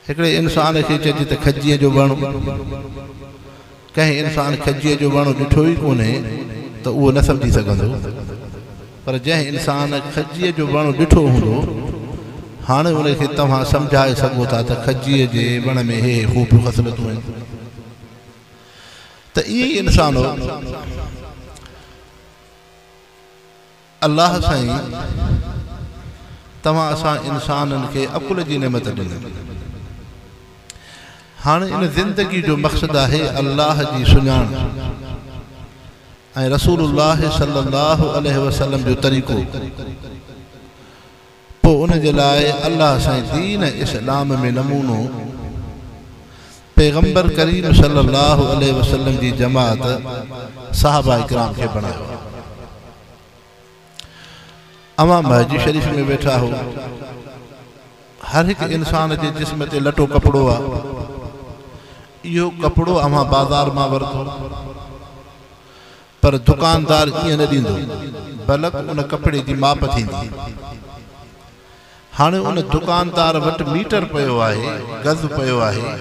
हिकिड़े इंसान खे चइजे त खजीअ जो वणु कंहिं इंसान खजीअ जो वणु ॾिठो ई कोन्हे त उहो न सम्झी सघंदो पर जंहिं इंसान खजीअ जो वणु ॾिठो हूंदो हाणे उनखे तव्हां सम्झाए सघो था त खजीअ जे वण में हे ख़ूबियूं ख़सलतूं आहिनि त इहे ई इंसान अल्लाह साईं तव्हां असां इंसाननि खे अकुल जी नेमत ॾिनी हाणे इन ज़िंदगी जो मक़सदु आहे अल्लाह जी सुञाण ऐं रसूलुल्लाह सल्लल्लाहु अलैहि वसल्लम जो तरीक़ो पोइ उन जे लाइ अल्लाह साईं दीन इस्लाम में नमूनो पैगंबर करीम सल्लल्लाहु अलैहि वसल्लम जी जमात सहाबा इकराम खे बणायो अवां महजी शरीफ़ में वेठा हो हर हिकु इंसान जे जिस्म ते लटो कपिड़ो आहे इहो कपिड़ो अवां बाज़ार मां वरितो पर दुकानदार ईअं न ॾींदो बल्कि उन कपिड़े जी माप थींदी हाणे उन दुकानदार वटि मीटर पियो आहे गज़ पियो आहे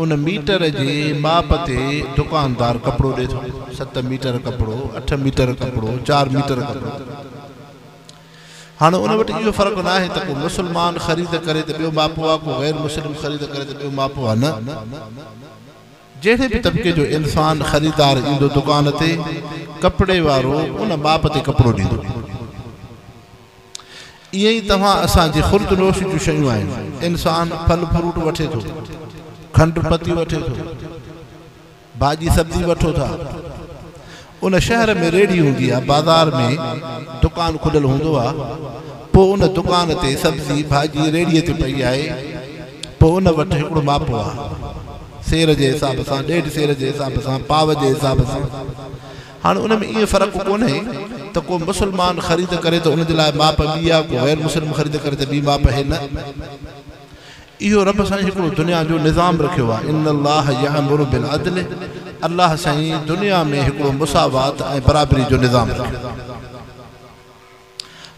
उन मीटर जे माप ते दुकानदार कपिड़ो ॾिए थो 7 मीटर कपिड़ो 8 मीटर कपिड़ो 4 मीटर कपिड़ो हाणे उन वटि इहो फ़र्क़ु न आहे त को मुस्लमान ख़रीद करे त ॿियो मापो आहे को गैर मुस्लिम ख़रीद करे त ॿियो मापो आहे न जहिड़े बि तबिके जो इंसान ख़रीदार ईंदो दुकान ते कपिड़े वारो उन माप ते कपिड़ो ॾींदो ईअं ई तव्हां असांजे ख़ुर्द नोश जूं शयूं आहिनि इंसान फल फ्रूट वठे थो खंड पती वठे थो भाॼी सब्जी वठो था उन शहर में रेड़ी हूंदी आहे बाज़ार में दुकान खुलियल हूंदो आहे पोइ उन दुकान ते सब्जी भाॼी रेड़ीअ ते पई आहे पोइ उन वटि हिकिड़ो मापो आहे सेर जे हिसाब सां 1.5 सेर जे हिसाब सां पाव जे हिसाब सां हाणे उन में इहो फ़र्क़ु कोन्हे त को मुस्लमान ख़रीद करे त उन जे लाइ माप ॿी आहे को गैर मुस्लिम ख़रीद करे त ॿी माप आहे न इहो रब साईं हिकिड़ो दुनिया जो निज़ाम रखियो आहे इन अल्लाह यअमुरु बिल अदल अल्लाह साईं दुनिया में हिकिड़ो मुसावात ऐं बराबरी जो निज़ाम रखियो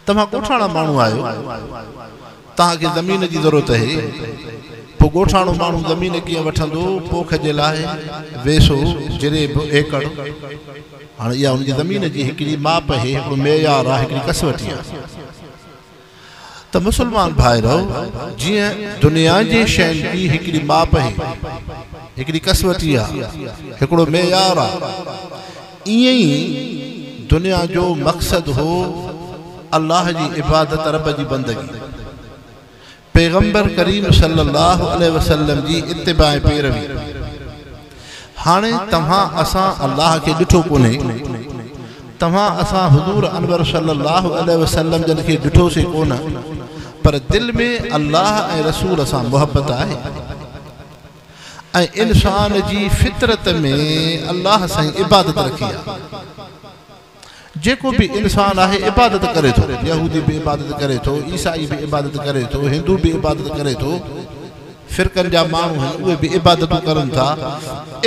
तव्हां ॻोठाणा माण्हू आहियो तव्हांखे ज़मीन जी ज़रूरत आहे पोइ ॻोठाणो माण्हू ज़मीन कीअं वठंदो पोख जे लाइ वेसो जिरेब एकड़ हाणे इहा हुनजी ज़मीन जी हिकिड़ी माप आहे हिकिड़ो मेयार आहे हिकिड़ी कसवटी आहे त मुस्लमान भाइरो जीअं दुनिया जी शयुनि जी हिकिड़ी माप आहे हिकिड़ी कसवटी आहे हिकिड़ो मेयार आहे ईअं ई दुनिया जो मक़सदु हो अल्लाह जी इबादत रब जी बंदगी पैगंबर करीम सल्लल्लाहु अलैहि वसल्लम जी इत्तिबा पैरवी हाणे तव्हां असां अल्लाह खे ॾिठो कोन्हे तव्हां असां हुज़ूर अनवर सल्लल्लाहु अलैहि वसल्लम जन खे ॾिठोसीं कोन पर दिलि में अल्लाह ऐं रसूल सां मुहबत आहे ऐं इंसान जी फितरत में अल्लाह साईं इबादत रखी आहे जेको भी इंसान आहे इबादत करे थो यहूदी भी इबादत करे थो ईसाई भी इबादत करे थो हिंदू भी इबादत करे थो फिरकनि जा माण्हू आहिनि उहे भी इबादतूं करनि था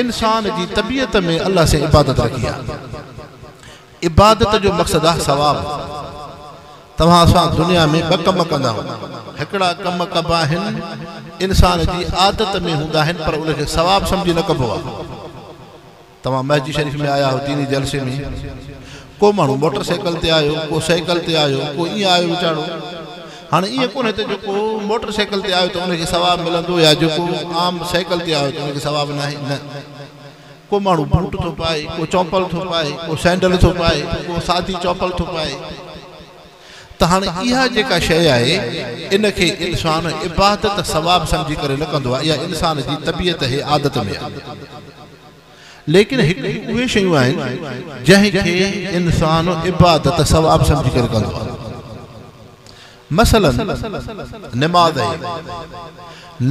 इंसान जी तबियत में अल्लाह से इबादत रखी आहे इबादत जो मक़सदु आहे सवाब तव्हां असां दुनिया में 2 कम कंदा आहियूं हिकिड़ा कम कबा आहिनि इंसान जी आदत में हूंदा आहिनि पर उनखे सवाब सम्झी न कबो आहे तव्हां महजी शरीफ़ में आया हो दीनी जलसे में को माण्हू मोटरसाइकिल ते आयो को साइकिल ते आयो को ईअं आयो वीचारो हाणे ईअं कोन्हे त जेको मोटरसाइकिल ते आयो त उनखे सवाब मिलंदो या जेको आम साइकिल ते आयो त उनखे सवाब न आहे न को माण्हू बूट थो पाए को चौपल थो पाए को सैंडल थो पाए को सादी चौपल थो पाए त हाणे इहा जेका शइ आहे इनखे इंसान इबादत सवाब सम्झी करे न कंदो आहे इहा इंसान जी तबियत आहे आदत में लेकिन उहे शयूं आहिनि जंहिंखे इंसान इबादत सवाब सम्झी करे कंदो आहे मसलन नमाज़ आहे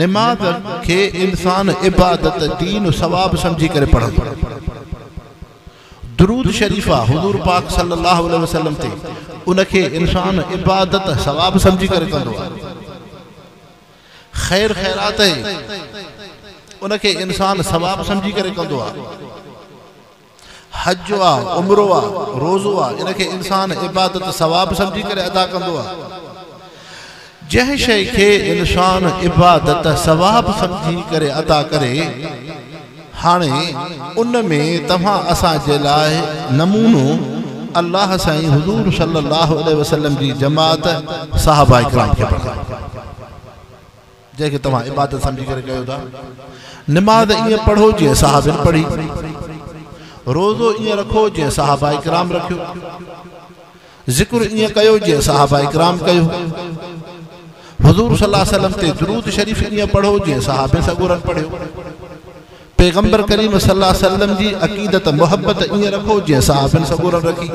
नमाज़ खे इंसान इबादत दीन सवाब सम्झी करे पढ़ंदो दुरूद शरीफ़ा हुज़ूर पाक सल्लल्लाहु अलैहि वसल्लम ते उनखे इंसान इबादत सवाब सम्झी करे कंदो आहे खैर खैरात आहे उनखे इंसान सवाब सम्झी करे कंदो आहे हज आहे उमरो आहे रोज़ो आहे इनखे इंसान इबादत सवाब सम्झी करे अदा कंदो आहे जंहिं शइ खे इंसान इबादत सवाब समझी करे अदा करे हाणे उन में तव्हां असांजे लाइ नमूनो अल्लाह साईं हुज़ूर सल्लल्लाहु अलैहि वसल्लम जी जमात सहाबा इकराम खे पढ़ायो जंहिंखे तव्हां इबादत समझी करे कयो था। नमाज़ ईअं पढ़ो जीअं सहाबनि पढ़ी, रोज़ो ईअं रखो जीअं सहाबा इकराम रखियो, ज़िक्र ईअं कयो जीअं सहाबा इकराम कयो, हुज़ूर सल्लल्लाहु अलैहि वसल्लम ते दुरूद शरीफ़ ईअं पढ़ो जीअं सहाबे सगुरन पढ़ियो, पैगंबर करीम सल्लल्लाहु अलैहि वसल्लम जी अक़ीदत मोहब्बत ईअं रखो जीअं सहाबनि सगुरन रखी,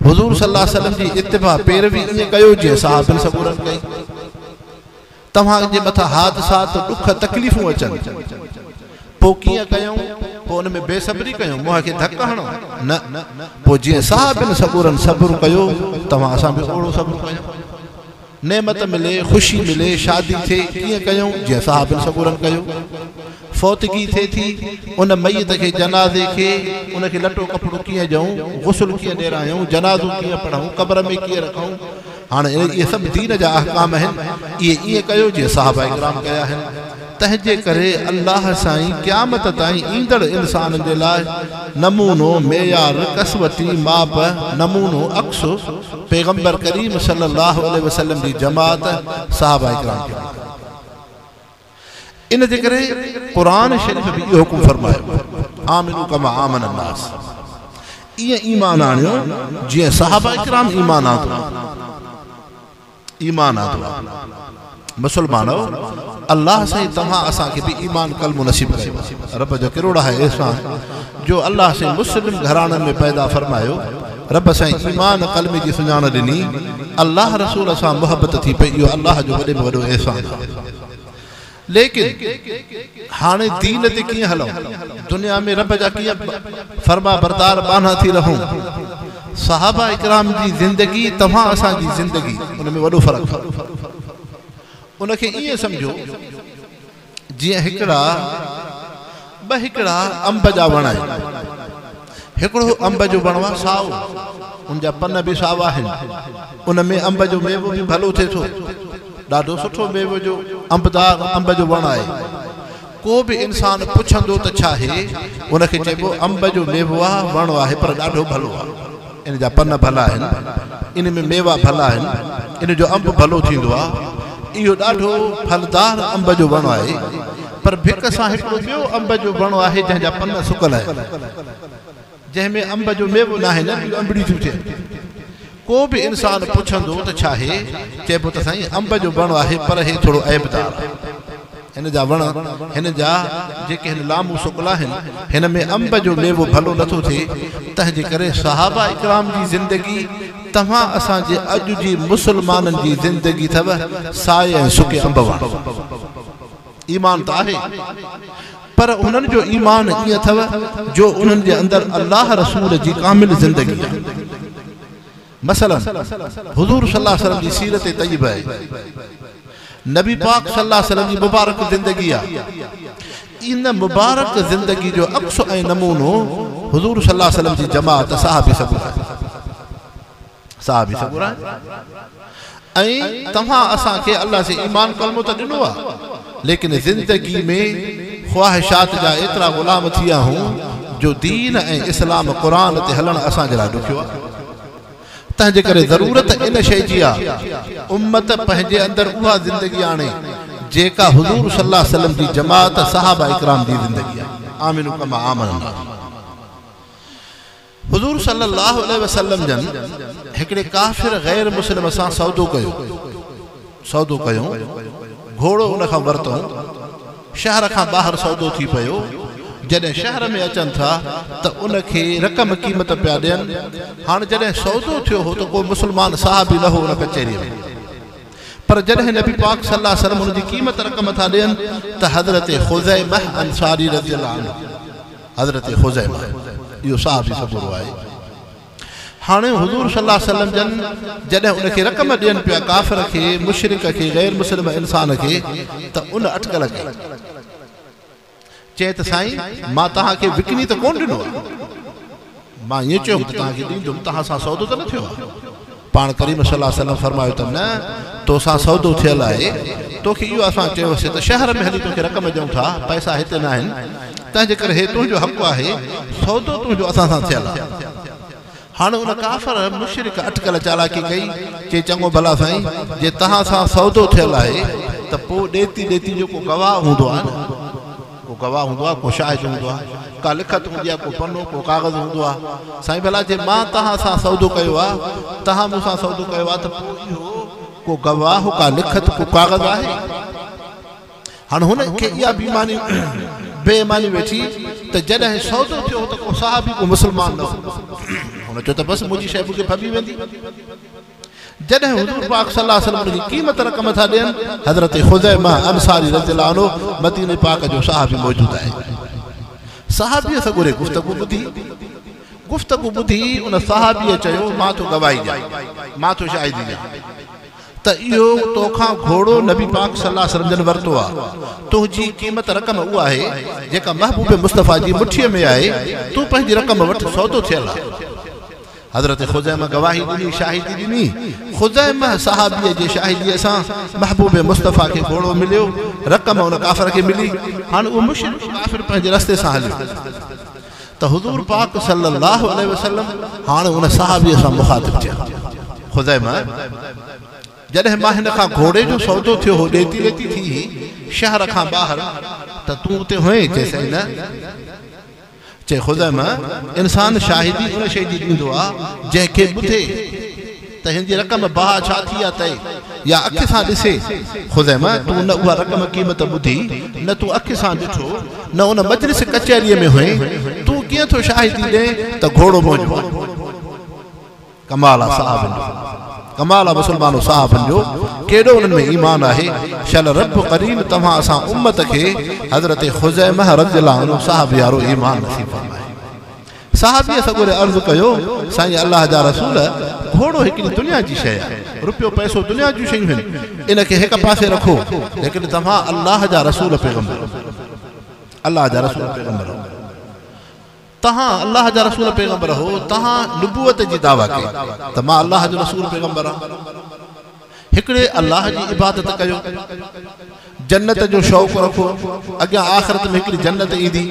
हुज़ूर सल्लल्लाहु अलैहि वसल्लम जी इत्तिबा पैरवी ईअं कयो जीअं सहाबनि सगुरन कई। तव्हांजे मथां हादसात दुख तकलीफ़ूं अचनि पोइ कीअं कयूं, पोइ उन में बेसब्री कयूं, मुंहं खे धक हणो न, पोइ जीअं सहाबनि सगुरन सब्र कयो तव्हां असां बि ओड़ो सब्र कयूं। नेमत मिले, ख़ुशी मिले, शादी थिए कीअं कयूं जीअं सहाबनि सगुरन कयो। फौतगी थिए थी उन मयत खे जनाज़े खे उनखे लटो कपिड़ो कीअं ॾियूं, गुस्ल कीअं ॾियरायूं, जनाज़ो कीअं पढ़ूं, क़ब्र में कीअं रखूं, हाणे इहे सभु दीन जा अहकाम आहिनि, इहे ईअं कयो जीअं सहाबा इकराम कया आहिनि। तंहिंजे करे अल्लाह साईं क़यामत ताईं ईंदड़ इंसान जे लाइ नमूनो मेयार कसवती माप नमूनो अक्स पैगंबर करीम सल्लल्लाहु अलैहि वसल्लम जी जमात सहाबा इकराम। इन जे करे क़ुरान शरीफ़ भी इहो हुकुम फरमायो आमिनू कमा आमन अन्नास, ईअं ईमान आणियो जीअं सहाबा इकराम ईमान आंदो। ईमान आंदो मुसलमानो अल्लाह से तव्हां असांखे भी ईमान कल्मो नसीब कयो। रब जो किरोड़ा है एहसान जो अल्लाह से मुस्लिम घराननि में पैदा फरमायो। रब साईं ईमान कल्मे जी सुञाण ॾिनी, अल्लाह रसूल सां मोहब्बत थी पई, इहो अल्लाह जो वॾे में वॾो एहसान आहे। लेकिन हाणे दीन ते कीअं हलूं, दुनिया में रब जा कीअं फरमा बरदार बाना थी रहूं। सहाबा इकराम जी ज़िंदगी तव्हां असांजी ज़िंदगी उन में वॾो फ़र्क़ु। उनखे ईअं सम्झो जीअं हिकिड़ा अंब जा वण आहिनि, हिकिड़ो अंब जो वण आहे साओ, उन जा पन बि सावा आहिनि, उन में अंब जो मेवो बि भलो थिए थो, ॾाढो सुठो मेवो जो अंबदार अंब जो वण आहे। को बि इंसान पुछंदो त छा आहे, उनखे चइबो अंब जो मेवो आहे, वण आहे पर ॾाढो भलो आहे, इन जा पन भला आहिनि, इन में मेवा भला आहिनि, इन जो अंब भलो थींदो आहे, इहो ॾाढो फलदार अंब जो वण आहे। पर भिक सां हिकिड़ो ॿियो अंब जो वण आहे जंहिंजा पन सुकल आहिनि, जंहिंमें अंब जो मेवो न आहे, न अंबड़ी थियूं थियनि। को बि इंसान पुछंदो त छा आहे, चइबो त साईं अंब जो वण आहे पर हे थोरो ऐबदार आहे, हिन जा वण हिन जा जेके हिन लामू सुकल आहिनि, हिन में अंब जो मेवो भलो नथो थिए। तंहिंजे करे सहाबा इकराम जी ज़िंदगी तव्हां असांजे अॼु जी मुसलमाननि जी ज़िंदगी अथव साए ऐं सुके अंब वण। ईमान त आहे पर उन्हनि जो ईमान ईअं अथव जो उन्हनि जे अंदरि अल्लाह रसूल जी कामिल ज़िंदगी आहे। मसलन हुज़ूर सल्लल्लाहु अलैहि वसल्लम जी सीरत तय्यबा आहे, नबी पाक सल्लल्लाहु अलैहि वसल्लम जी मुबारक ज़िंदगी आहे। इन मुबारक ज़िंदगी जो अक्स ऐं नमूनो हुज़ूर सल्लल्लाहु अलैहि वसल्लम जी जमात सहाबी सगुर आहे। ऐं तव्हां असांखे अल्लाह से ईमान कलमो त ॾिनो आहे, लेकिन ज़िंदगी में ख्वाहिशात जा एतिरा ग़ुलाम थी विया हूं जो दीन ऐं इस्लाम क़ुरान ते हलणु असांजे लाइ ॾुखियो आहे। तंहिंजे करे ज़रूरत इन शइ जी आहे उम्मत पंहिंजे अंदरि उहा ज़िंदगी आणे जेका हुज़ूर सल्लल्लाहु अलैहि वसल्लम जी जमात सहाबा इकराम जी ज़िंदगी आहे। आमिनू कमा आमन। हुज़ूर सल्लल्लाहु अलैहि वसल्लम जन हिकिड़े काफ़िर गैर मुस्लिम सां सौदो कयो, घोड़ो उन खां वरितो, शहर खां ॿाहिरि सौदो थी पियो। जॾहिं शहर में अचनि था त उनखे रक़म क़ीमत पिया ॾियनि। हाणे जॾहिं सौदो थियो हो त को मुस्लमान साहबी न हो उन कचहरीअ में, पर जॾहिं नबी पाक सल्लल्लाहु अलैहि वसल्लम उनजी क़ीमत रक़म था ॾियनि त हज़रत ख़ुज़ैमा अंसारी रज़ियल्लाहु अन्हु, हज़रत ख़ुज़ैमा इहो साहबी सगुरो आहे। हाणे हुज़ूर सल्लल्लाहु अलैहि वसल्लम जन जॾहिं उनखे रक़म ॾियनि पिया काफ़िर खे, मुशरिक खे, गैर मुस्लिम इंसान खे, त उन अटकल कई, चए त साईं मां तव्हांखे विकिणी त कोन ॾिनो आहे, मां ईअं चयो त तव्हांखे ॾींदुमि, तव्हां सां सौदो त न थियो आहे। पाण करीम सल्लल्लाहु अलैहि वसल्लम फरमायो त न, तोसां सौदो थियल आहे तोखे इहो असां चयोसीं त शहर में हली तोखे रक़म ॾियूं था पैसा हिते न आहिनि तंहिंजे करे हे तुंहिंजो हक़ु आहे सौदो तुंहिंजो असां सां थियल आहे हाणे उन काफ़र मुशरिक अटकल चालाकी कई चई चङो भला साईं जे तव्हां सां सौदो थियल आहे त पोइ ॾेती ॾेती जो को गवाह हूंदो आहे न को गवाह हूंदो आहे को शाहिद हूंदो आहे का लिखत हूंदी आहे को पनो को कागज़ हूंदो आहे साईं भला जे मां तव्हां सां सौदो कयो आहे तव्हां मूंसां सौदो कयो आहे त पोइ इहो को गवाह का लिखत को कागज़ आहे हाणे हुनखे इहा बेईमानी वेठी त जॾहिं सौदो थियो त को साहबी को मुस्लमान न हो हुन चयो त बसि मुंहिंजी शइ मूंखे फबी वेंदी जॾहिं हुज़ूर पाक सल्लल्लाहु अलैहि वसल्लम जी क़ीमत रक़म था ॾियनि हज़रत ख़ुज़ैमा अंसारी रज़ियल्लाहु अन्हु मदीने पाक जो साहबी मौजूदु आहे साहबीअ सां घुरे गुफ़्तगू ॿुधी उन साहबीअ चयो मां तो गवाही ॾियां मां तो शाहिदी ॾियां त इहो तोखां घोड़ो नबी पाक सल्लल्लाहु अलैहि वसल्लम जन वरितो आहे तुंहिंजी क़ीमत रक़म उहा आहे जेका महबूब मुस्तफ़ा जी मुठीअ में आहे तूं पंहिंजी रक़म वटि सौदो थियल आहे हज़रत ख़ुज़ैमा गवाही ॾिनी शाहिदी ॾिनी ख़ुज़ैमा साहबीअ जे शाहिदीअ सां महबूब मुस्तफ़ा खे घोड़ो मिलियो रक़म उन काफ़िर खे मिली हाणे उहो मुशरिक काफ़िर पंहिंजे रस्ते सां हलियो त हुज़ूर पाक सल्लल्लाहु अलैहि वसल्लम हाणे उन साहबीअ सां मुख़ातिब थिया ख़ुज़ैमा जॾहिं मां हिन खां घोड़े जो सौदो थियो हो ॾेती लेती थी शहर खां ॿाहिरि त तूं उते हुएं चइसि न चए ख़ुज़ैमा इंसान शाहिदी उन शइ जी ॾींदो आहे जंहिंखे ॿुधे त हिन जी रक़म बाह छा थी आहे तय या अखि सां ॾिसे ख़ुज़ैमा तूं न उहा रक़म क़ीमत ॿुधी न तूं अखि सां ॾिठो न उन मजलिस कचहरीअ में हुए तूं कीअं थो शाहिदी ॾे त घोड़ो मौजूदु कमाल आहे साहबनि जो कमाल आहे मुस्लमानो साहबनि जो केॾो उन्हनि में ईमान आहे शल रब करीम तव्हां असां उम्मत खे हज़रत ख़ुज़ैमा रज़ियल्लाहु अन्हु साहब यारो ईमान नसीब फरमाए साहबीअ सॻुरे अर्ज़ु कयो साईं अल्लाह जा रसूल घोड़ो हिकिड़ी दुनिया जी शइ आहे रुपयो पैसो दुनिया जूं शयूं आहिनि इनखे हिकु पासे रखो लेकिन तव्हां अल्लाह जा रसूल पैगंबर अल्लाह जा रसूल पैगंबर तहां अल्लाह जा रसूल पैगंबर हो तहां नबूवत जी दावा कई त मां अल्लाह जो रसूल पैगंबर आहियां हिकिड़े अल्लाह जी इबादत कयो जन्नत जो शौक़ रखो अॻियां आख़िरत में हिकिड़ी जन्नत ईंदी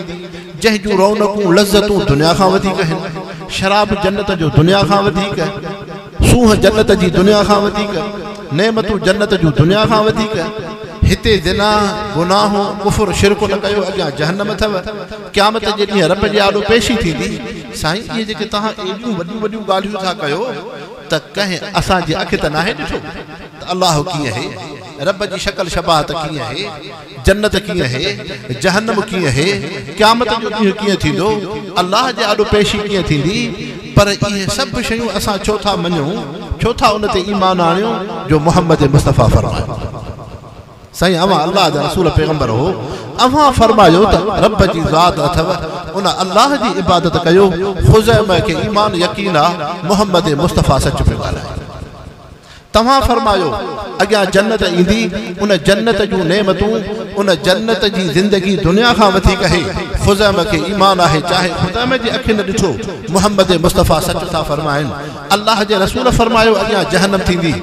जंहिं जूं रौनकूं लज़तूं दुनिया खां वधीक आहिनि शराब जन्नत जो दुनिया खां वधीक सूंह जन्नत जी दुनिया खां वधीक नेमतूं जन्नत जूं दुनिया खां वधीक हिते ज़िना गुनाहो कुफ़र शिरक न कयो अॻियां जहन्नम अथव क़यामत जे ॾींहुं रब जी आॾो पेशी थींदी साईं इहे जेके तव्हां एॾियूं वॾियूं वॾियूं ॻाल्हियूं था कयो त कंहिं असांजी अखि त नाहे ॾिठो त अल्लाह कीअं आहे रब जी शक्ल शबाहत कीअं आहे जन्नत कीअं आहे जहन्नम कीअं आहे क़यामत जो ॾींहुं कीअं थींदो अल्लाह जे आॾो पेशी कीअं थींदी पर इहे सभु शयूं असां छो था मञूं छो था उन ते ईमान आणियूं जो मुहम्मद मुस्तफ़ा फरमायो साईं अवां अल्लाह जा रसूल पैगंबर हो अवां फरमायो त रब जी ज़ात अथव उन अल्लाह जी इबादत कयो ख़ुज़ैमा खे ईमान यकीन आहे मुहम्मद मुस्तफ़ा सच पियो ॻाल्हाए तव्हां फरमायो अॻियां जन्नत ईंदी उन जन्नत जूं नेमतूं उन जन्नत जी ज़िंदगी दुनिया खां वधीक आहे ख़ुज़ैमा खे ईमान आहे चाहे ख़ुज़ैमा जी अखि न ॾिठो मुहम्मद मुस्तफ़ा सच था फरमाइनि अल्लाह जे रसूल फरमायो अॻियां जहन्नम थींदी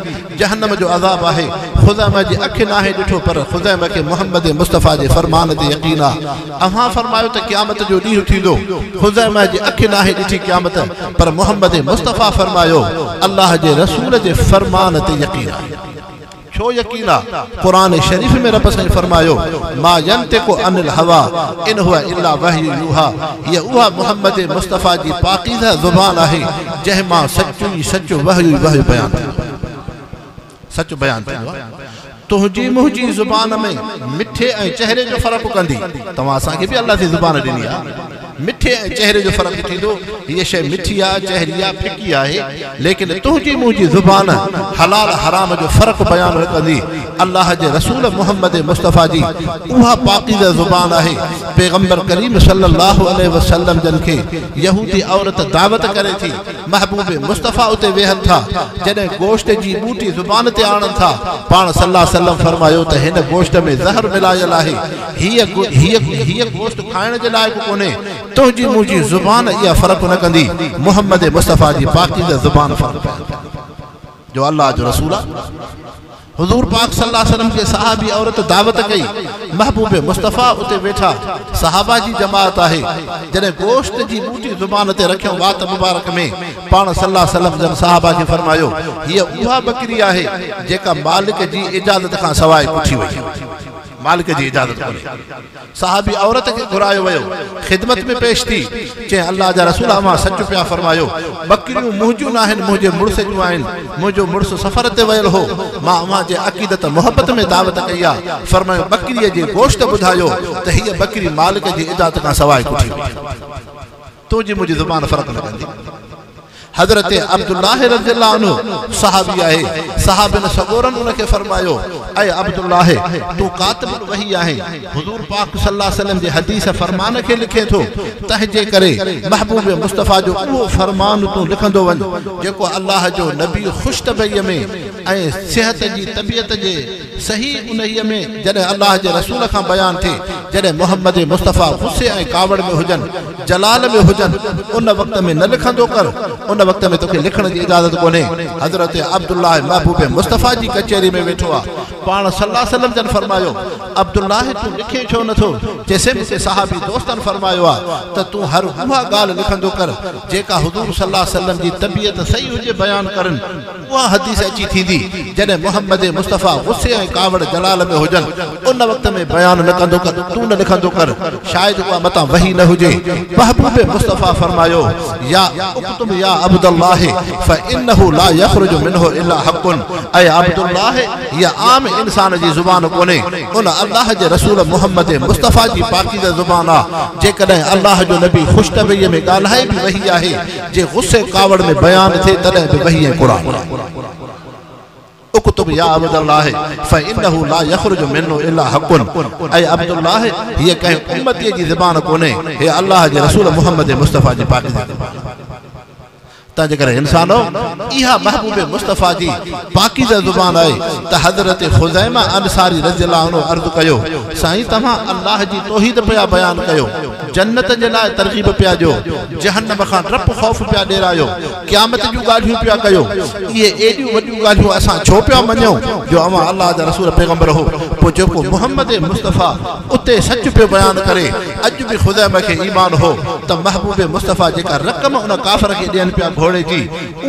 जहन्नम जो अज़ाब आहे ख़ुज़ैमा जी अखि नाहे ॾिठो पर ख़ुज़ैमा खे मुहम्मद मुस्तफ़ा जे फरमान ते यकीन आहे अव्हां फरमायो त क़यामत जो ॾींहुं थींदो ख़ुज़ैमा जी अखि नाहे ॾिठी क़यामत पर मुहम्मद मुस्तफ़ा फरमायो अल्लाह जे रसूल जे फरमान ते यकीन आहे छो यकीन आहे क़ुरान शरीफ़ में रब साईं फरमायो मा यंतिकु अनिल हवा इन हुवा इल्ला वहयु यूहा ये उहा मुहम्मद मुस्तफ़ा जी पाकीज़ा ज़ुबान आहे जंहिं मां सचो ई सचो वहयु वहयु बयान थियो सच बयान थियो तुंहिंजी मुंहिंजी ज़ुबान में मिठे ऐं चहिरे जो फ़र्क़ु कंदी तव्हां असांखे बि अल्लाह जी ज़ुबान ॾिनी आहे मिठे ऐं चहिरे जो फ़र्क़ु थींदो हीअ शइ मिठी आहे चहिरी आहे फिकी आहे लेकिन तुंहिंजी मुंहिंजी ज़ुबान हलाल हराम जो फ़र्क़ु बयान कंदी अल्लाह जे रसूल मुहम्मद मुस्तफ़ा जी उहा पाकीज़ा ज़ुबान आहे पैगंबर करीम सल्लल्लाहु अलैहि वसल्लम जन खे यहूदी औरत दावत करे थी महबूब मुस्तफ़ा उते वेहनि था जॾहिं गोश्त जी बूटी ज़ुबान ते आणनि था पाण सल्लल्लाहु अलैहि वसल्लम फरमायो त हिन गोश्त में ज़हर मिलायल आहे हीअ गोश्त खाइण जे लाइक़ु कोन्हे तुंहिंजी मुंहिंजी ज़ुबान इहा फ़र्क़ु न कंदी मुहम्मद मुस्तफ़ा जी पाकीज़ा ज़ुबान फ़र्क़ु जो अल्लाह जो रसूल आहे हुजूर पाक सल्लल्लाहु अलैहि वसल्लम के सहाबी औरत दावत कई महबूब मुस्तफ़ा उते वेठा सहाबा जी जमात आहे जने गोश्त जी बूटी ज़ुबान ते रखियो वात मुबारक में पाण सल्लल्लाहु अलैहि वसल्लम जन सहाबा खे फरमायो ये उहा बकरी आहे जेका मालिक जी इजाजत खां सवाइ पुछी वई मालिक जी इजाजत कोन्हे सहाबी औरत के घुरायो वयो खिदमत में पेश थी चे अल्लाह जा रसूल अमा सच पिया फरमायो बकरियूं मुंहिंजूं नाहिन मुंहिंजे मुड़स जूं आहिन मुंहिंजो मुड़स सफ़र ते वयल हो मां अमा जे अक़ीदत मोहब्बत में दावत कई आहे फरमायो बकरीअ जे गोश्त ॿुधायो त हीअ बकरी मालिक जी इजाजत खां सवाइ कुझु तुंहिंजी मुंहिंजी ज़ुबान फ़र्क़ु न कंदी हज़रत अब्दुल्लाह रज़ियल्लाहु अन्हु सहाबी आहे सहाबिन सगोरन उनके फरमायो ऐ अब्दुल्लाह तू कातिबुल वही आहे हुजूर पाक सल्लल्लाहु अलैहि वसल्लम जे हदीस फरमान के लिखे थो तहजे करे महबूब मुस्तफ़ा जो वो फरमान तू लिखंदो वन जेको अल्लाह जो नबी खुश तबीय में ऐ सेहत जी तबीयत जे सही उनही में जने अल्लाह जे रसूल खां बयान थे जने मोहम्मद मुस्तफ़ा गुस्से ऐ कावड़ में हुजन जलाल में हुजन उन वक्त में न लिखंदो कर उन वक्त में तोखे लिखण जी इजाजत कोने हजरत अब्दुल्लाह महबूब मुस्तफ़ा जी कचहरी में वेठो आ पाण सल्लल्लाहु अलैहि वसल्लम जन फरमायो अब्दुल्लाह तू लिखे छो नथो जैसे मुझे सहाबी दोस्तन फरमायो आ त तू हर उहा गाल लिखंदो कर जेका हुजूर सल्लल्लाहु अलैहि वसल्लम जी तबीयत सही हुजे बयान करन उहा हदीस अची थींदी जने मोहम्मद मुस्तफ़ा गुस्से ऐं कावड़ जलाल में हुजन उन वक्त में बयान न कंदो कर तू न लिखंदो कर शायद उहा मता वही न हुजे महबूब मुस्तफ़ा फरमायो या उक्तुब या अब्दुल्लाह फइन्नहु ला यखरुजु मिन्हु इल्ला हक़्क़ुन ऐ अब्दुल्लाह ये आम इंसान जी ज़ुबान कोने उन अल्लाह जे रसूल मोहम्मद मुस्तफ़ा जी पाकीज़ा ज़ुबान आ जेकॾहिं अल्लाह जो नबी खुशतबीअ में ॻाल्हाए भी वही आहे जे गुस्से कावड़ में बयान थे तॾहिं भी वही ऐं क़ुरान उक्तुब या अब्दुल्लाह फइन्नहु ला यखरुजु मिन्हु इल्ला हक़्क़ुन ऐ अब्दुल्लाह ये कंहिं उम्मतीअ जी ज़ुबान कोने हे अल्लाह जे रसूल मोहम्मद मुस्तफ़ा जी पाकीज़ा तंहिंजे करे इंसानो इहा महबूब मुस्तफ़ा जी पाकीज़ा ज़ुबान आहे त हज़रत ख़ुज़ैमा अंसारी रज़ियल्लाहु अन्हु अर्ज़ कयो साईं तव्हां अल्लाह जी तौहीद पिया बयान कयो जन्नत जे लाइ तरग़ीब पिया ॾियो जहन्नम खां डपु ख़ौफ़ पिया ॾेरायो क़यामत जूं ॻाल्हियूं पिया कयो इहे एॾियूं वॾियूं ॻाल्हियूं असां छो पिया मञूं जो अवां अल्लाह जा रसूल पैगंबर हो पोइ जेको मोहम्मद मुस्तफ़ा उते सच पियो बयान करे अॼु बि ख़ुज़ैमा खे ईमान हो त महबूब मुस्तफ़ा जेका रक़म उन काफ़िर खे ॾियनि पिया घोड़े जी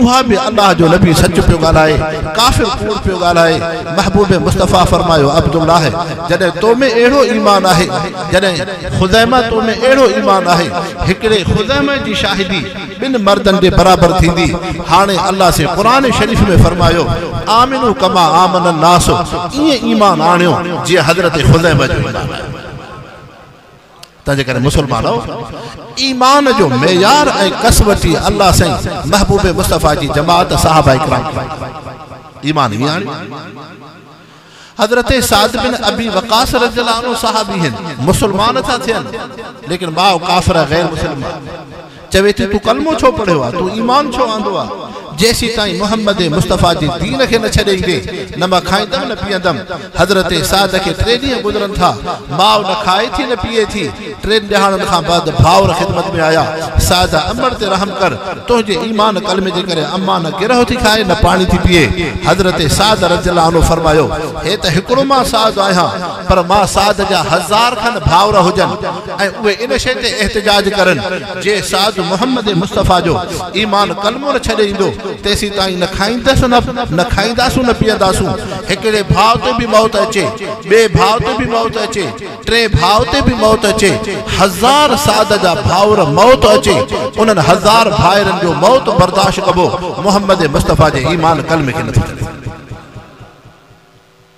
उहा भी अल्लाह जो नबी सच पियो ॻाल्हाए काफ़िर कूड़ पियो ॻाल्हाए महबूब मुस्तफ़ा फरमायो अब्दुल्लाह जॾहिं तो में अहिड़ो ईमान आहे जॾहिं ख़ुज़ैमा तो में अहिड़ो ईमान आहे हिकिड़े ख़ुज़ैमा जी शाहिदी ॿिनि मर्दनि जे बराबरि थींदी हाणे अल्लाह से क़ुरान शरीफ़ में फरमायो आमिनू कमा आमन नास ईअं ईमान आणियो जीअं हज़रत ख़ुज़ैमा जो ईमान आहे तंहिंजे करे मुसलमानो ईमान जो मेयार ऐं कसवटी अल्लाह साईं महबूब मुस्तफ़ा जी जमात सहाबा इकराम ईमान ही आणी हज़रत साद बिन अबी वक़ास रज़ियल्लाहु अन्हु सहाबी हैं मुसलमान था थियनि लेकिन माओ काफ़िर गैर मुसलमान चवे थी तू कलमो छो पढ़ियो आहे तू ईमान छो आंदो आहे जैसी ताईं मोहम्मद मुस्तफ़ा जी दीन खे न छॾींदे न मां खाईंदमि न पीअंदमि हज़रत साद खे 3 ॾींहं गुज़रनि था माउ न खाए थी न पीए थी 3 ॾियारनि खां बाद भाउर ख़िदमत में आया साद अमर ते रहम कर तुंहिंजे ईमान कलमे जे करे अम्मा न गिरह थी खाए न पानी थी पीए हज़रत साद रज़ियल्लाहु अन्हु फरमायो हे त हिकिड़ो मां साद आहियां पर मां साद जा 1000 खन भाउर हुजनि ऐं उहे इन शइ ते एहतिजाज करनि जे साद मोहम्मद मुस्तफ़ा जो ईमान कलमो न छॾे ईंदो तेसी ताईं न खाईंदसि न खाईंदासूं न पीअंदासूं हिकिड़े भाउ ते बि मौत अचे ॿिए भाउ ते बि मौत अचे 3 भाउ ते बि मौत अचे 1000 साद जा भाउर मौत अचे उन्हनि 1000 भाइरनि जो मौत बर्दाश्त कबो मोहम्मद मुस्तफ़ा जे ईमान कलमे खे नथी करे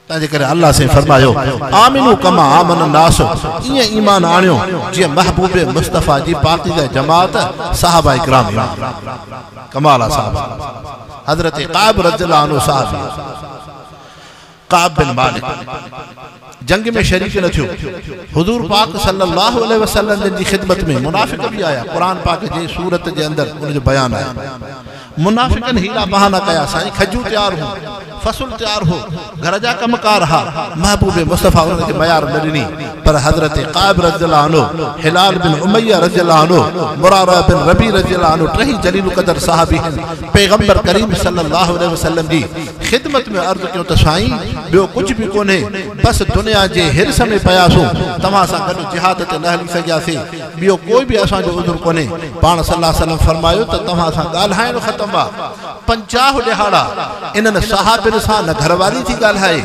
तंहिंजे करे अल्लाह से फरमायो आमिनू कमा आमन नास ईअं ईमान आणियो जीअं महबूब मुस्तफ़ा जी पाकीज़ा जमात सहाबा इकराम कमाल आहे साहब हज़रत काब रज़ियल्लाहु अन्हु साहब काब बिन मालिक जंग में शरीक न थियो हुजूर पाक सल्लल्लाहु अलैहि वसल्लम जी खिदमत में मुनाफिक भी आया कुरान पाक जे सूरत जे अंदर उन जो बयान आया मुनाफिकन हीरा बहाना कया साईं खजू तैयार हो फसल तैयार हो घर जा कमकार हा महबूब मुस्तफा उनके मयार न ॾिनी पर हजरत क़ाब रज़ियल्लाहु अन्हु हिलाल बिन उमय्या रज़ियल्लाहु अन्हु मुरारा बिन रबी रज़ियल्लाहु अन्हु टही जलील क़दर सहाबी पैगंबर करीम सल्लल्लाहु अलैहि वसल्लम जी खिदमत में अर्ज़ कयो त साईं ॿियो कुछ भी कोन्हे बस दुनिया जे हिरस में पयासूं तव्हां सां गॾु जिहाद ते न हली सघियासीं ॿियो कोई भी असांजो उज़ुर कोन्हे पाण सल्लल्लाहु अलैहि वसल्लम फरमायो त तव्हां सां ॻाल्हाइणु ख़तम आहे 50 ॾिहाड़ा इन्हनि सहाबियुनि सां न घरवारी थी ॻाल्हाए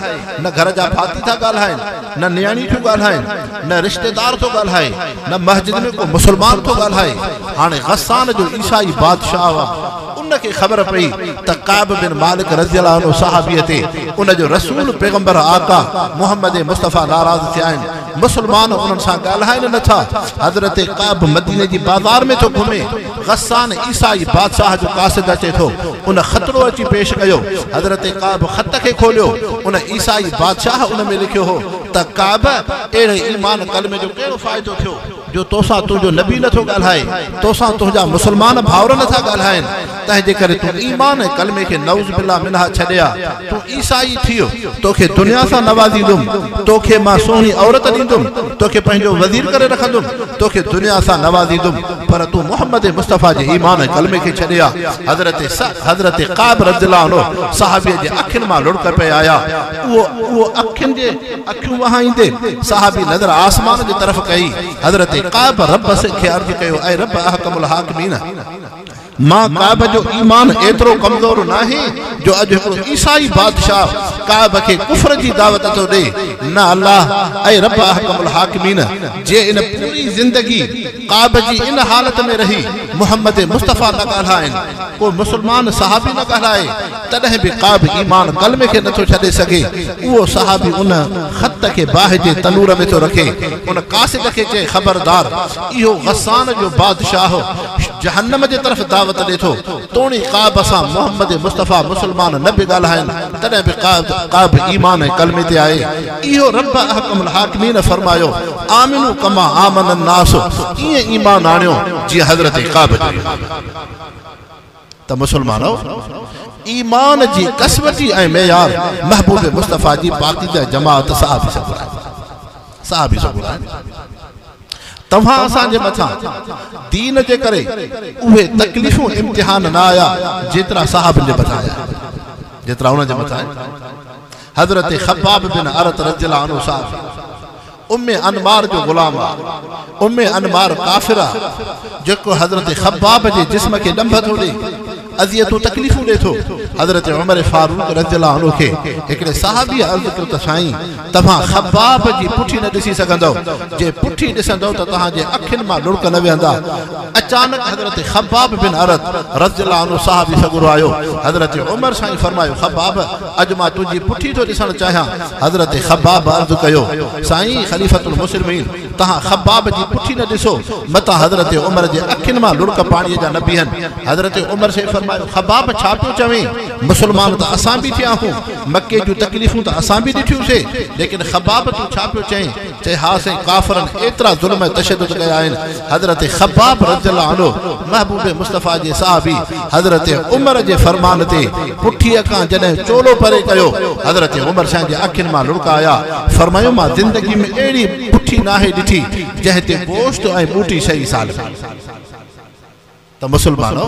न घर जा भाती था ॻाल्हाइनि न नियाणी थियूं ॻाल्हाइनि न रिश्तेदार थो ॻाल्हाए न मस्जिद में को मुसलमान थो ॻाल्हाए हाणे गस्सान जो ईसाई बादशाह हुआ उनखे ख़बर पई त क़ाब बिन मालिक रज़ियल्लाहु अन्हु सहाबीअ ते उनजो रसूल पैगंबर आका मोहम्मद मुस्तफा नाराज़ थिया आहिनि मुसलमान उन्हनि सां ॻाल्हाइनि नथा हज़रत क़ाब मदीने जी बाज़ार में थो घुमे गस्सान ईसाई बादशाह जो कासिद अचे थो उन ख़तरो अची पेश कयो हज़रत क़ाब ख़त खे खोलियो उन ईसाई बादशाह उन में लिखियो हो त क़ाब अहिड़े ईमान कलमे जो कहिड़ो फ़ाइदो थियो जो तोसां तुंहिंजो नबी नथो ॻाल्हाए तोसां तुंहिंजा मुसलमान भाउर नथा ॻाल्हाइनि तंहिंजे करे तूं ईमान कलमे खे नऊज़ बिल्लाह मिन्हा छॾिया तूं ईसाई थियो तोखे दुनिया सां नवाज़ींदुमि तोखे मां सुहिणी औरत ॾींदुमि तोखे पंहिंजो वज़ीर करे रखंदुमि तोखे दुनिया सां नवाज़ींदुमि पर तूं मोहम्मद मुस्तफा जे ईमान कलमे खे छॾिया हज़रत क़ाब रज़ियल्लाहु अन्हु सहाबीअ जे अखियुनि मां लुढ़क पे आया उहो अखियुनि जे अखियूं वहाईंदे सहाबी नज़र आसमान जी तरफ़ कई हज़रत क़ाब रब से खे अर्ज़ कयो ऐं रब अहकमुल हाकिमीन मां क़ाब जो ईमान एतिरो कमज़ोर नाहे जो अॼु हिकिड़ो ईसाई बादशाह क़ाब खे कुफ्र जी दावत थो ॾे न अल्लाह ऐं रब अहकमुल हाकिमीन जे इन पूरी ज़िंदगी क़ाब जी इन हालत में रही मोहम्मद मुस्तफा न ॻाल्हाइनि को मुसलमान सहाबी न ॻाल्हाए तॾहिं बि क़ाब ईमान कलमे खे नथो छॾे सघे उहो सहाबी उन ख़त खे बाहि जे तनूर में थो रखे उन कासिद खे चए ख़बरदार इहो गस्सान जो बादशाह जहन्नम जे तरफ़ दावत ॾे थो तोणी क़ाब सां मोहम्मद मुस्तफा मुसलमान न बि ॻाल्हाइनि तॾहिं बि क़ाब ईमान कलमे ते आहे इहो रब अहकमुल हाकिमीन फरमायो आमिनू कमा आमन अन्नास ईअं ईमान आणियो जीअं हज़रत क़ाब त मुसलमानो ईमान जी कसवती ऐं मेयार महबूब मुस्तफा जी पाकीज़ा जमात साहबी सगुर तव्हां असांजे मथां दीन जे करे उहे तकलीफ़ूं इम्तिहान न आया जेतिरा साहबनि जे मथां आया जेतिरा उन जे मथां हज़रत ख़ब्बाब बिन अरत रज़ियल्लाहु अन्हु साहब उम्मे अनमार जो गुलाम उम्मे अनमार काफिरा जेको हज़रत ख़ब्बाब जे जिस्म खे ॾंभ थो ॾे अज़ियतूं तकलीफ़ूं ॾे थो हज़रत उमर फारूक रज़ियल्लाहु अन्हु खे हिकिड़े सहाबी अर्ज़ कयो त साईं तव्हां ख़ब्बाब जी पुठी न ॾिसी सघंदव जे पुठी ॾिसंदव त तव्हांजे अखियुनि मां लुढ़क न वेहंदा अचानक हज़रत ख़ब्बाब बिन अरत रज़ियल्लाहु अन्हु सहाबी सगुर आयो हज़रत उमर साईं फरमायो ख़ब्बाब अॼु मां तुंहिंजी पुठी थो ॾिसणु चाहियां हज़रत ख़ब्बाब अर्ज़ कयो साईं ख़लीफ़तुल मुस्लिमीन तव्हां ख़ब्बाब जी पुठी न ॾिसो मतां हज़रत उमर जे अखियुनि मां लुढ़क पाणीअ जा न बीहनि हज़रत उमर से फरमायो ख़ब्बाब छा पियो चवें मुसलमान त असां बि थिया आहियूं मके जूं तकलीफ़ूं त असां बि ॾिठियूंसीं लेकिन ख़ब्बाब तूं छा पियो चए हा साईं काफ़िरनि एतिरा ज़ुल्म तशद्दुद कया आहिनि हज़रत ख़ब्बाब रज़ियल्लाहु अन्हु महबूब मुस्तफा जे सहाबी हज़रत उमर जे फरमान ते पुठीअ खां जॾहिं चोलो परे कयो हज़रत उमर साईं जे अखियुनि मां लुढ़क आया फरमायो मां ज़िंदगी में अहिड़ी पुठी नाहे ॾिठी जंहिं ते गोश्त ऐं बूटी सही साल त मुसलमानो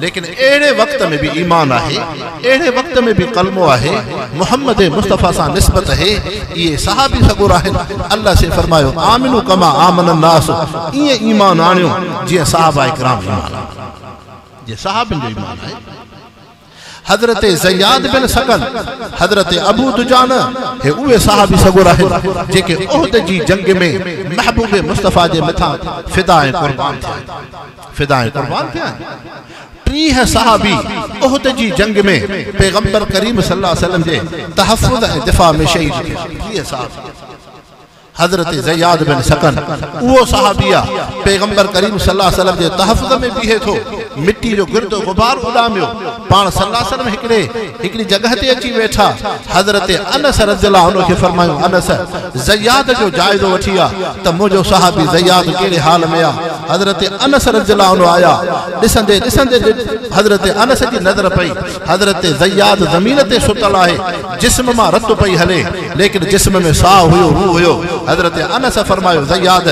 लेकिन अहिड़े वक़्त में भी ईमान आहे अहिड़े वक़्त में भी कलमो आहे मोहम्मद मुस्तफा सां निस्बत है ये सहाबी सगुर आहिनि अल्लाह से फरमायो आमिनू कमा आमन अन्नास ईअं ईमान आणियो जीअं सहाबा इकराम ईमान जे सहाबनि जो ईमान आहे हज़रत ज़याद बिन सकन हज़रत अबू दुजान हे उहे सहाबी सगुर आहिनि जेके उहद जी जंग में महबूब मुस्तफा जे मथां फिदा ऐं कुर्बान थिया 30 सहाबी उहद जी जंग में पैगंबर करीम सल्लल्लाहु अलैहि वसल्लम जे तहफ़्फ़ुज़ ऐं दिफ़ा में शहीद थिया 30 सहाबी हज़रत ज़याद बिन सकन वो सहाबिया पैगंबर करीम सल्लल्लाहु अलैहि वसल्लम जे तहफ़्फ़ुज़ में बीहे थो मिट्टी जो गिरदो गुबार उॾामियो पाण सल्लल्लाहु अलैहि वसल्लम हिकिड़ी जगह ते अची वेठा हज़रत अनस रज़ियल्लाहु अन्हु खे फरमायो अनस ज़याद जो जाइज़ो वठी आ त मुंहिंजो सहाबी ज़याद कहिड़े हाल में आ हज़रत अनस रज़ियल्लाहु अन्हु आया ॾिसंदे ॾिसंदे हज़रत अनस जी नज़र पई हज़रत ज़याद ज़मीन ते सुतल आहे जिस्म मां रत पई हले लेकिन जिस्म में साह हुयो रूह हुयो हज़रत अनस फरमायो ज़याद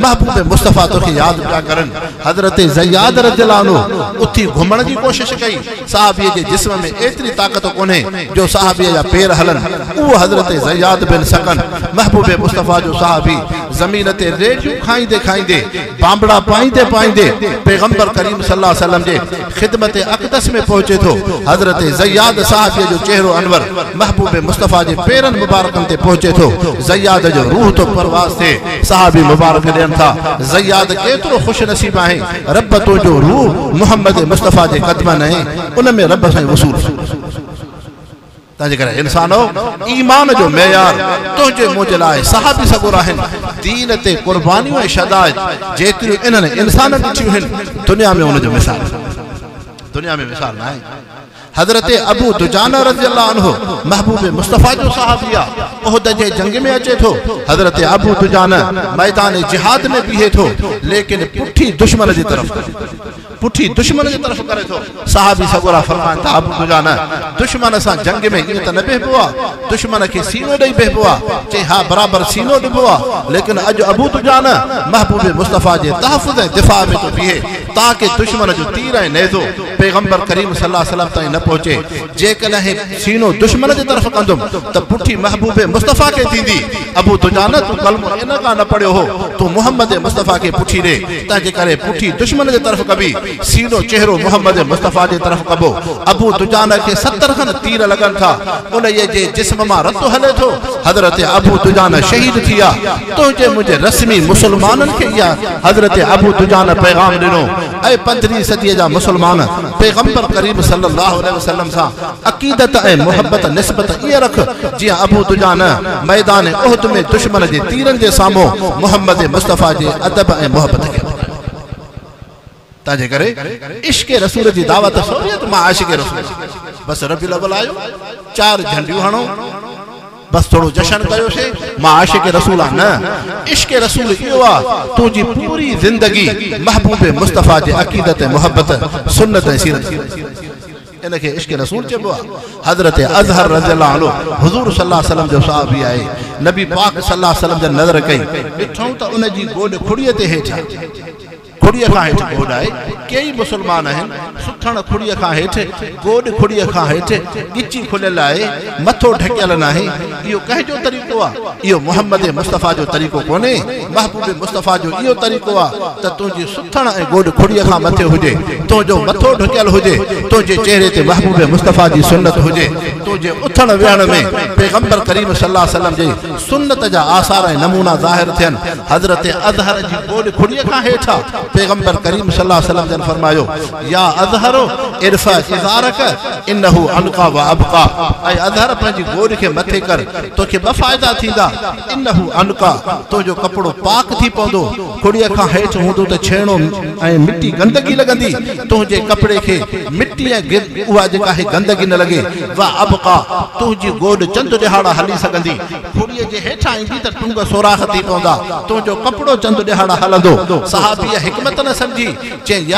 महबूब मुस्तफ़ा तोखे यादि पिया करनि हज़रत ज़याद रज़ियल्लाहु अन्हु उथी घुमण जी कोशिश कई सहाबीअ जे जिस्म में एतिरी ताक़त कोन्हे जो सहाबीअ जा पेर हलनि उहो हज़रत ज़याद बिन सकन महबूब मुस्तफ़ा जो सहाबी ज़मीन ते रेडियूं खाईंदे खाईंदे बांबड़ा पाईंदे पाईंदे पैगंबर करीम सल्लल्लाहु अलैहि वसल्लम जे खिदमत अक़दस में पहुचे थो हज़रत ज़याद सहाबीअ जो चेहरो अनवर महबूब मुस्तफ़ा जे पेरनि मुबारकनि ते पहुचे थो ज़याद जो रूह तो परवाज़ थिए सहाबी मुबारक ॾियनि था ज़याद केतिरो ख़ुशि नसीब आहे रब तुंहिंजो रूह मुहम्मद मुस्तफ़ा जे क़दमनि आहे उन में रब सां वसूल तंहिंजे करे इंसानो ईमान जो मेयार तुंहिंजे मुंहिंजे लाइ सहाबी सगुर आहिनि दीन ते क़ुर्बानियूं ऐं शदाइद जेतिरियूं इन्हनि इंसान ॾिठियूं आहिनि दुनिया में उनजो मिसाल दुनिया में मिसाल न आहे हज़रत अबू दुजाना रज़ियल्लाहु अन्हु महबूब मुस्तफ़ा जो सहाबी आहे उहद जे जंग में अचे थो हज़रत अबू दुजाना मैदान जिहाद में बीहे थो लेकिन पुठी दुश्मन जी तरफ़ करे थो सहाबी सगुरा फरमाइनि था अबू दुजाना दुश्मन सां जंग में ईअं त न बिहबो आहे दुश्मन खे सीनो ॾेई बिहबो आहे चई हा बराबरि सीनो ॾिबो आहे लेकिन अॼु अबू दुजाना महबूब मुस्तफ़ा जे तहफ़ुज़ ऐं दिफ़ा में थो बीहे ताकि दुश्मन जो तीर ऐं नेज़ो पैगंबर करीम सल्लल्लाहु अलैहि वसल्लम ताईं न पहुचे जेकॾहिं सीनो दुश्मन जी तरफ़ कंदुमि त पुठी महबूब मुस्तफ़ा खे थींदी अबू दुजाना तूं कलमो इन खां न पढ़ियो हो तूं मुहम्मद मुस्तफ़ा खे पुठी ॾे तंहिंजे करे पुठी दुश्मन जे तरफ़ कबी सीनो चेहरो मुहम्मद मुस्तफ़ा जे तरफ़ कबो अबू दुजाना खे 70 खन तीर लॻनि था उन जे जिस्म मां रत हले थो हज़रत अबू दुजाना शहीद थी विया तुंहिंजे मुंहिंजे रस्मी मुसलमाननि खे इहा हज़रत अबू दुजाना पैगाम ॾिनो ऐं 15वीं सदीअ जा मुसलमान पैगंबर करीम सल्लल्लाहु अलैहि वसल्लम सां अक़ीदत ऐं मुहब्बत निस्बत ईअं रख जीअं अबू दुजाना मैदान उहद में दुश्मन जे तीरनि जे साम्हूं मुहम्मद मुस्तफ़ा जे अदब ऐं मुहब्बत खे तंहिंजे करे इश्क़ रसूल जी दावत सोरियत मां आशिक़ रसूल बस रबीउल अव्वल आयो 4 झंडियूं हणो बस थोड़ो जशन कयोसीं मां आशिक़ रसूल न इश्क़ रसूल इहो आहे तुंहिंजी पूरी ज़िंदगी महबूब मुस्तफ़ा जे अक़ीदत ऐं मुहब्बत सुन्नत ऐं सीरत इनखे इश्क़ रसूल चइबो आहे हज़रत अज़हर रज़ियल्लाहु अन्हु हुज़ूर सल्लल्लाहु अलैहि वसल्लम जो सहाबी आहे नबी पाक सल्लल्लाहु अलैहि वसल्लम जा नज़र कई ॾिठऊं त उन जी गोॾ खुड़ीअ ते हेठि खुड़ीअ खां हेठि गोॾ आहे कई मुसलमान आहिनि सुठण खुड़ीअ खां हेठि गोॾ खुड़ीअ खां हेठि गिची खुलियल आहे मथो ढकियल न आहे इहो कंहिंजो तरीक़ो आहे इहो मुहम्मद मुस्तफ़ा जो तरीक़ो कोन्हे महबूब मुस्तफ़ा जो इहो तरीक़ो आहे त तुंहिंजी सुठण ऐं गोॾ खुड़ीअ खां मथे हुजे तुंहिंजो मथो ढकियल हुजे तुंहिंजे चेहरे ते महबूब मुस्तफ़ा जी सुन्नत हुजे तुंहिंजे उथण वेहण में पैगंबर करीम सल्लल्लाहु अलैहि वसल्लम जे सुन्नत जा आसार ऐं नमूना ज़ाहिर थियनि हज़रत अज़हर जी गोॾ खुड़ीअ खां हेठि पैगंबर करीम सल्लल्लाहु अलैहि वसल्लम जन फरमायो या अज़हरो इरफा इज़ारक इन्नहु अनका व अबका ऐं अज़हर पंहिंजी गोॾ खे मथे कर तोखे ॿ फ़ाइदा थींदा इन्नहु अनका तुंहिंजो कपिड़ो पाक थी पवंदो खुड़ीअ खां हेठि हूंदो त छेणो ऐं मिटी गंदगी लॻंदी तुंहिंजे कपिड़े खे मिटी ऐं उहा जेका आहे गंदगी न लॻे व अबका तुंहिंजी गोॾ चंद ॾिहाड़ा हली सघंदी खुड़ीअ जे हेठां ईंदी त टुंग सोराख़ थी पवंदा तुंहिंजो कपिड़ो चंद ॾिहाड़ा हलंदो सहाबीअ हिकमत न समझी चई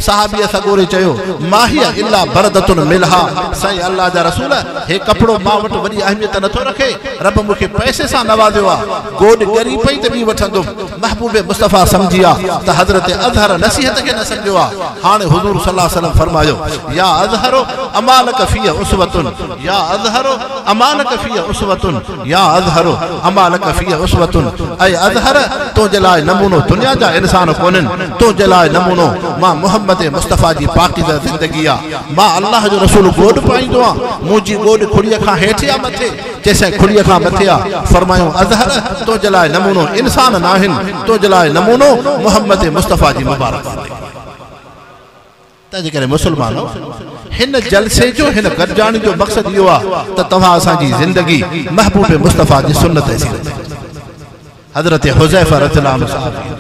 सहाबीअ सगोरे चयो माहिया इल्ला बरदतुन मिलहा साईं अल्लाह जा रसूल हे कपिड़ो मां वटि वॾी अहमियत नथो रखे रब मूंखे पैसे सां नवाज़ियो आहे गोॾ ॻरी पई त बि वठंदुमि महबूब मुस्तफ़ा सम्झी आहे त हज़रत अज़हर नसीहत खे न सम्झियो आहे हाणे हुज़ूर सल्लल्लाहु अलैहि वसल्लम फरमायो या अज़हरो अमालक फी उसवतुन या अज़हरो अमालक फी उसवतुन या अज़हरो अमालक फी उसवतुन ऐं अज़हर तुंहिंजे लाइ नमूनो दुनिया जा इंसान कोन्हनि तुंहिंजे लाइ नमूनो मां मुहम्मद मुस्तफ़ा जी पाकीज़ा ज़िंदगी आहे मां अल्लाह जो रसूल गोॾ पाईंदो आहियां मुंहिंजी गोॾ खुड़ीअ खां हेठि आहे मथे जैसे खुड़ीअ खां मथे आहे फरमायो अज़हर तुंहिंजे लाइ नमूनो इंसान न आहिनि तुंहिंजे लाइ नमूनो मुहम्मद मुस्तफ़ा जी मुबारक तंहिंजे करे मुसलमानो हिन जलसे जो हिन गॾिजाणी जो मक़सदु इहो आहे त तव्हां असांजी ज़िंदगी महबूब मुस्तफ़ा जी सुन्नत ऐं सीरत हज़रत हुज़ैफ़ा रज़ियल्लाहु अन्हु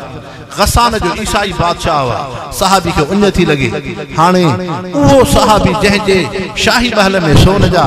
गसान जो ईसाई बादशाह हुआ सहाबी खे उञ थी लॻे हाणे उहो सहाबी जंहिंजे शाही महल में सोन जा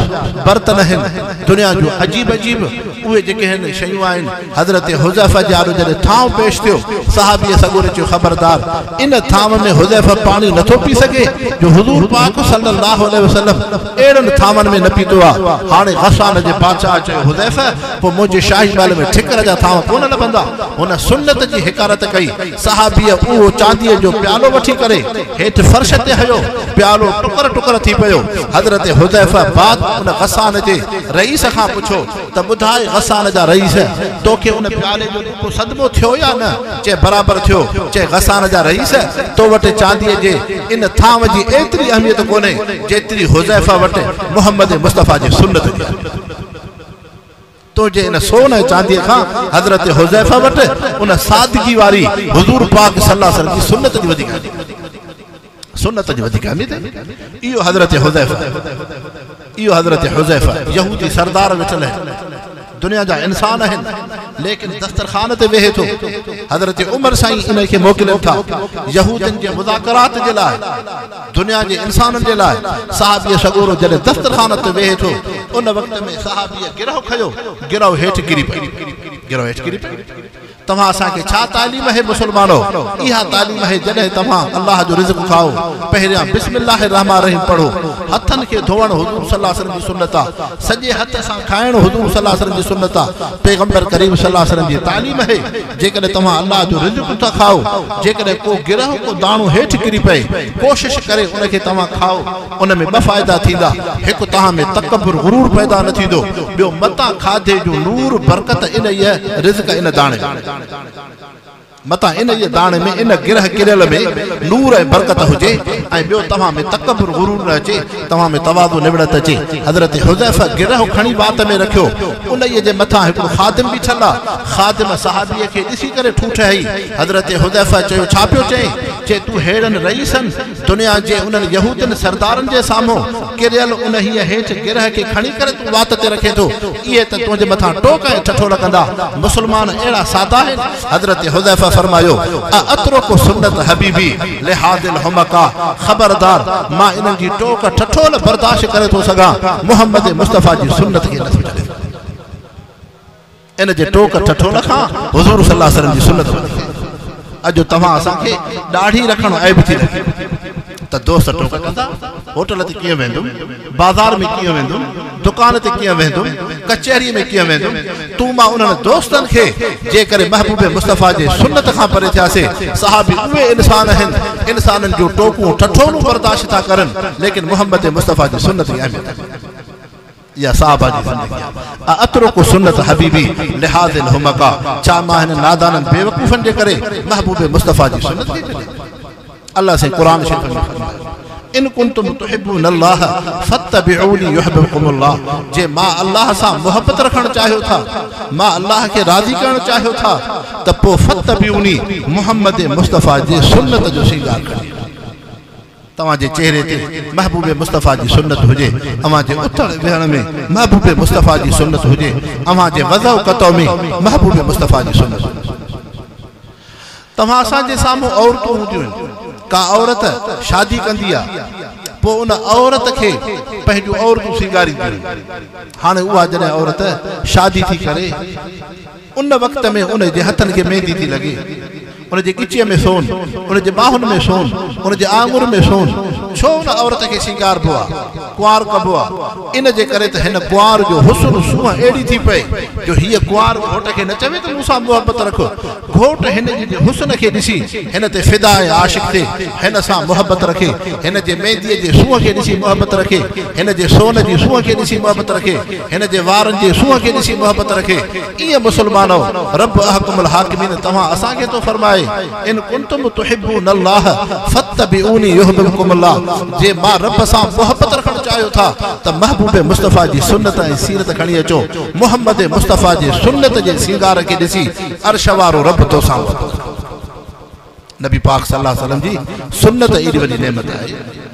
बर्तन आहिनि दुनिया जो अजीब अजीब उहे जेके आहिनि शयूं आहिनि हज़रत हुज़ैफ़ा जे आरो जॾहिं थांव पेश थियो सहाबीअ सॻोरे चयो ख़बरदार इन थांव में हुज़ैफ़ा पाणी नथो पी सघे जो हुज़ूर पाक सल्लल्लाहु अलैहि वसल्लम अहिड़नि थांवनि में न पीतो आहे हाणे गसान जे बादशाह चयो हुज़ैफ़ा पोइ मुंहिंजे शाही महल में ठिकर जा थांव कोन लभंदा हुन सुन्नत जी हिकारत कई सहाबीअ उहो चांदीअ जो प्यालो वठी करे हेठि फर्श ते हयो प्यालो टुकर टुकर थी पियो हज़रत हुज़ैफ़ा बाद उन गसान जे रईस खां पुछो त ॿुधाए गसान जा रईस तोखे उन प्याले जो को सदमो थियो या न चए बराबरि थियो चए गसान जा रईस तो वटि चांदीअ जे इन थांव जी एतिरी अहमियत कोन्हे जेतिरी हुज़ैफ़ा वटि मुहम्मद मुस्तफ़ा जी सुन्नत तो जे इन सोन चांदीअ खां हज़रत हुज़ैफ़ा वटि उन सादगी वारी हुज़ूर पाक सल्लल्लाहु अलैहि वसल्लम जी सुन्नत जी वधीक सुन्नत जी वधीक अहमियत इहो हज़रत हुज़ैफ़ा यहूदी सरदार वेठल दुनिया जा इंसान आहिनि लेकिन दस्तरखान ते वेहे थो हज़रत उमर साईं इन खे मोकिलियो था यहूदनि जे मुज़ाकरात जे लाइ दुनिया जे इंसाननि जे लाइ सहाबीअ सॻोरो जॾहिं दस्तरखान ते वेहे थो उन वक़्त में सहाबीअ गिरह खयो गिरह हेठि किरी पई तव्हां असांखे छा तालीम है मुसलमानो इहा तालीम है जॾहिं तव्हां अल्लाह जो रिज़्क़ खाओ पहिरियां बिस्मिल्लाहिर रहमानिर रहीम पढ़ो हथनि खे धोअण हुज़ूर सल्लल्लाहु अलैहि वसल्लम जी सुन्नत आहे सॼे हथ सां खाइण हुज़ूर सल्लल्लाहु अलैहि वसल्लम जी सुन्नत आहे पैगंबर करीम सल्लल्लाहु अलैहि वसल्लम जी तालीम है जेकॾहिं तव्हां अल्लाह जो रिज़्क़ था खाओ जेकॾहिं को गिरह को दाणो हेठि किरी पए कोशिश करे उनखे तव्हां खाओ उन में ॿ फ़ाइदा थींदा हिकु तव्हां में तकब्बुर गुरूर पैदा न थींदो ॿियो मतां खाधे जो नूर बरकत इन रिज़्क़ इन दाणे मता इन ये दाणे में इन गिरह किरल में नूर ऐं बरकत हुजे ऐं ॿियो तव्हां में तकब्बुर गुरूर न अचे तव्हां में तवाज़ु निवड़त अचे हज़रत हुज़ैफ़ा गिरह खणी वात में रखियो उन जे मथां हिकिड़ो ख़ादिम बीठल आहे ख़ादिम सहाबीअ खे ॾिसी करे ठूठ हई हज़रत हुज़ैफ़ा चयो छा पियो चए तूं हेड़नि रईसनि दुनिया जे उन्हनि यहूदनि सरदारनि जे साम्हूं किरियल उन हीअ हेठि गिरह खे खणी करे तूं वात ते रखे थो इहे त तुंहिंजे मथां टोक ऐं ठठो लॻंदा मुस्लमान अहिड़ा सादा आहिनि हज़रत हुज़ैफ़ा फरमायो अतरुक सुन्नत हबीबी लिहादिल हमका खबरदार मां इन्हनि जी टोक ठठोल बर्दाश्त करे थो सघां मुहम्मद मुस्तफ़ा जी सुन्नत खे नथो छॾे इन जे टोक ठठोल खां हुज़ूर सल्लल्लाहु अलैहि वसल्लम जी सुन्नत अॼु तव्हां असांखे ॾाढी रखणु ऐब थी रखे त दोस्त टोक कंदा होटल ते कीअं वेंदुमि बाज़ार में कीअं वेंदुमि दुकान ते कीअं वेंदुमि कचहरी में कीअं वेंदुमि तूं मां उन्हनि दोस्तनि खे जेकर महबूब मुस्तफ़ा जे सुन्नत खां परे थियासीं सहाबी उहे इंसान आहिनि इंसाननि जो टोकूं ठठोलूं बर्दाश्त था करनि लेकिन मुहम्मद मुस्तफ़ा जी सुन्नत जी अहमियत या साहबा जी ज़िंदगी अतरुक सुन्नत हबीबी लिहादिल हमका छा मां हिन नादाननि बेवकूफ़नि जे करे महबूब मुस्तफ़ा जी सुन्नत खे छॾे अल्लाह से कुरान शरीफ में फरमायो इन कुंतुम तुहिब्बून अल्लाह फत्तबिऊनी युहिब्बुकुमुल्लाह जे मां अल्लाह सां मोहब्बत रखण चाहियो था मां अल्लाह के राज़ी करण चाहियो था त पोइ फत्तबिऊनी मुहम्मद मुस्तफ़ा जे सुन्नत जो सींगार करियो तव्हां जे चेहरे ते महबूब मुस्तफ़ा जी सुन्नत हुजे अवां जे उथण वेहण में महबूब मुस्तफ़ा जी सुन्नत हुजे अवां जे वज़ो कतो में महबूब मुस्तफ़ा जी सुन्नत तव्हां असां जे साम्हूं औरतूं हूंदियूं का औरत शादी कंदी आहे पोइ उन औरत खे पंहिंजूं औरतूं सींगारींदियूं हाणे उहा जॾहिं औरत शादी थी करे उन वक़्त में उन जे हथनि खे मेहंदी थी लॻे उन जे गिचीअ में सोन उन जे बाहुनि में सोन उन जे आङुर में सोन छो उन औरत खे सींगारबो आहे कुंवार कबो आहे इन जे करे त हिन कुंवार जो हुस्न सूंहं अहिड़ी थी पए जो हीअ कुंवार घोट खे न चवे त मूंसां मोहबत रखो घोट हिन जे हुस्न खे ॾिसी हिन ते फिदा ऐं आशिक़ थिए हिन सां मोहबत रखे हिन जे मेहंदीअ जे सूंहं खे ॾिसी मोहबत रखे हिन जे सोन जी सूंहं खे ॾिसी मोहबत रखे हिन जे वारनि जे सूंहं खे ॾिसी मोहबत रखे ईअं मुस्लमानो रब अहकुमुल हाकिमीन तव्हां असांखे थो फरमाए इन कुंतुम तुहिब्बून अल्लाह फत्तबिऊनी युहिब्बुकुमुल्लाह जे मां रब सां मोहब्बत रखण चाहियो था त महबूब मुस्तफ़ा जी सुन्नत ऐं सीरत खणी अचो मुहम्मद मुस्तफ़ा जे सुन्नत जे सींगार खे ॾिसी अर्श वारो रब तो सां नबी पाक सल्लल्लाहु अलैहि वसल्लम जी सुन्नत एॾी वॾी नेमत आहे